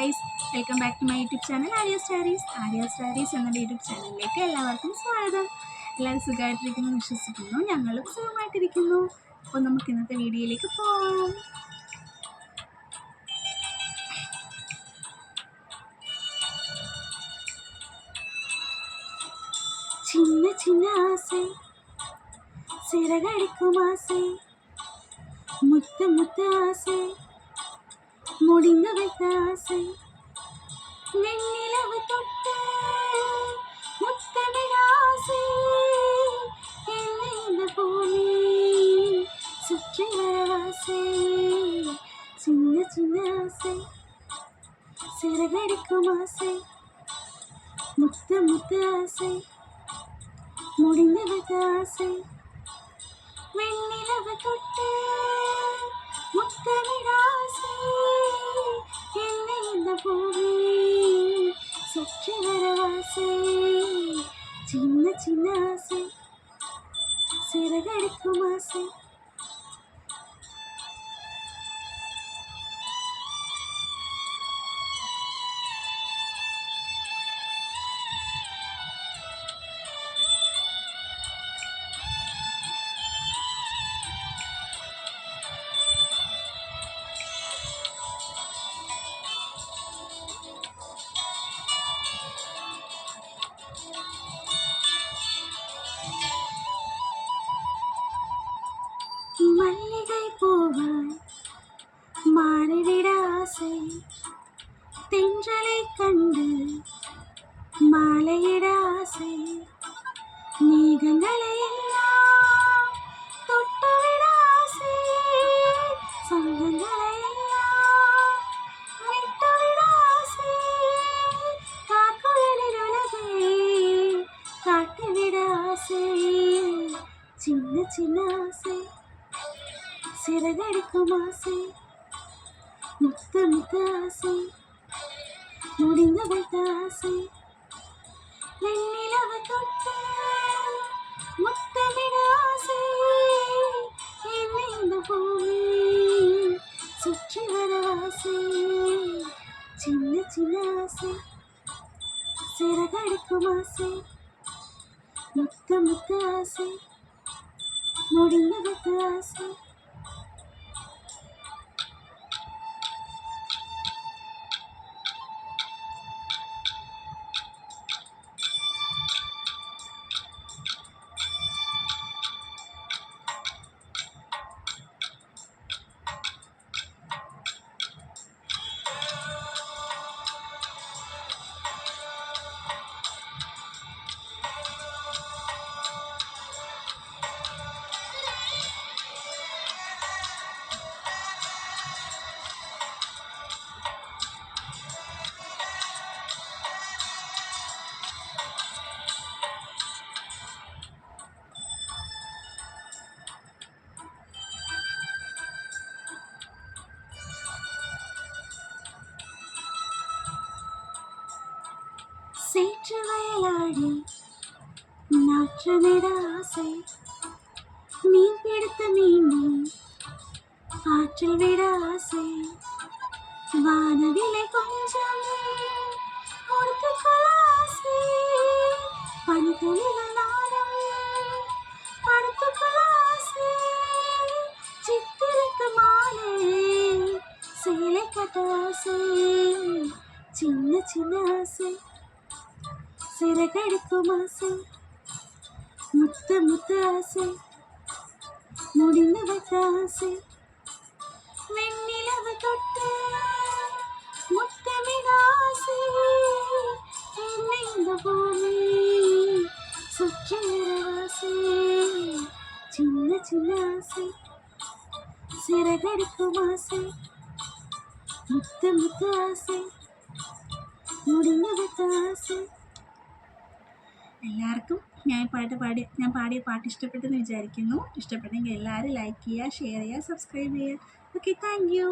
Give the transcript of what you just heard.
Guys, welcome back to my YouTube channel Arya's diaries എന്ന YouTube ചാനലിലേക്ക് എല്ലാവർക്കും സ്വാഗതം. എല്ലാവരും സുഖമായിട്ടിരിക്കുന്നു വിശ്വസിക്കുന്നു. ഞങ്ങളും സുഖമായിട്ടിരിക്കുന്നു. അപ്പോൾ നമുക്ക് ഇന്നത്തെ വീഡിയോയിലേക്ക് പോകാം. சின்ன சின்ன ஆசை, சிறகடிக்கும் ஆசை, முத்து முத்து ஆசை, முடிந்து வைத்த ஆசை, வெண்ணிலவு தொட்டு முத்தமிழ் ஆசை, என்னை இந்த பூமி சுற்றி வர ஆசை. சின்ன சின்ன ஆசை, சிறகடிக்கும் ஆசை, முத்து முத்து ஆசை, முடிந்து வைத்த ஆசை, வெண்ணிலவு தொட்டு முத்தமிழ் ஆசை, என்னை இந்த பூமி சுற்றி வர ஆசை. சின்ன சின்ன ஆசை, சிறகடிக்கும் ஆசை. மல்லிகை பூவாய் மாறிவிட ஆசை, தென்றலை கண்டு மாலையிட ஆசை, மேகங்களை எல்லாம் தொட்டுவிட ஆசை, சொந்தங்களை எல்லாம் விட்டுவிட ஆசை, காக்குகளின் உலகை காட்டிவிட ஆசை. சின்ன சின்ன ஆசை, சிறகடிக்கும் ஆசை, முத்து முத்து ஆசை, முடிந்து வைத்த ஆசை, வெண்ணிலவு தொட்டு முத்தமிழ் ஆசை, என்னை இந்த பூமி சுற்றி வர ஆசை. சின்ன சின்ன ஆசை, சிறகடிக்கும் ஆசை, முத்து முத்து ஆசை, முடிந்து வைத்த ஆசை. சேற்று வயலாடி நாற்றமிட ஆசை, மீன் பிடித்த மீண்டும் ஆற்றில் விட ஆசை, வானவிலை கொஞ்சம் கொடுத்துக்கொள்ள ஆசை, பனித்துளிகள் நானும் படுத்துக்கொள்ள ஆசை, சித்திருக்கு மாலை சேலை கட்ட ஆசை. சின்ன சின்ன ஆசை, சிறகடிக்கும் ஆசை, முத்து முத்து ஆசை, முடிந்து வைத்த ஆசை, வெண்ணிலவு தொட்டு முத்தமிழ் ஆசை, என்னை இந்த பூமி சுற்றி வர ஆசை. சின்ன சின்ன ஆசை, சிறகடிக்கும் ஆசை, முத்து முத்து ஆசை, முடிந்து வைத்த ആസை. എല്ലാവർക്കും ഞാൻ പാടിയ പാട്ട് ഇഷ്ടപ്പെട്ടെന്ന് വിചാരിക്കുന്നു. ഇഷ്ടപ്പെട്ടെങ്കിൽ എല്ലാവരും ലൈക്ക് ചെയ്യുക, ഷെയർ ചെയ്യുക, സബ്സ്ക്രൈബ് ചെയ്യുക. Okay, thank you.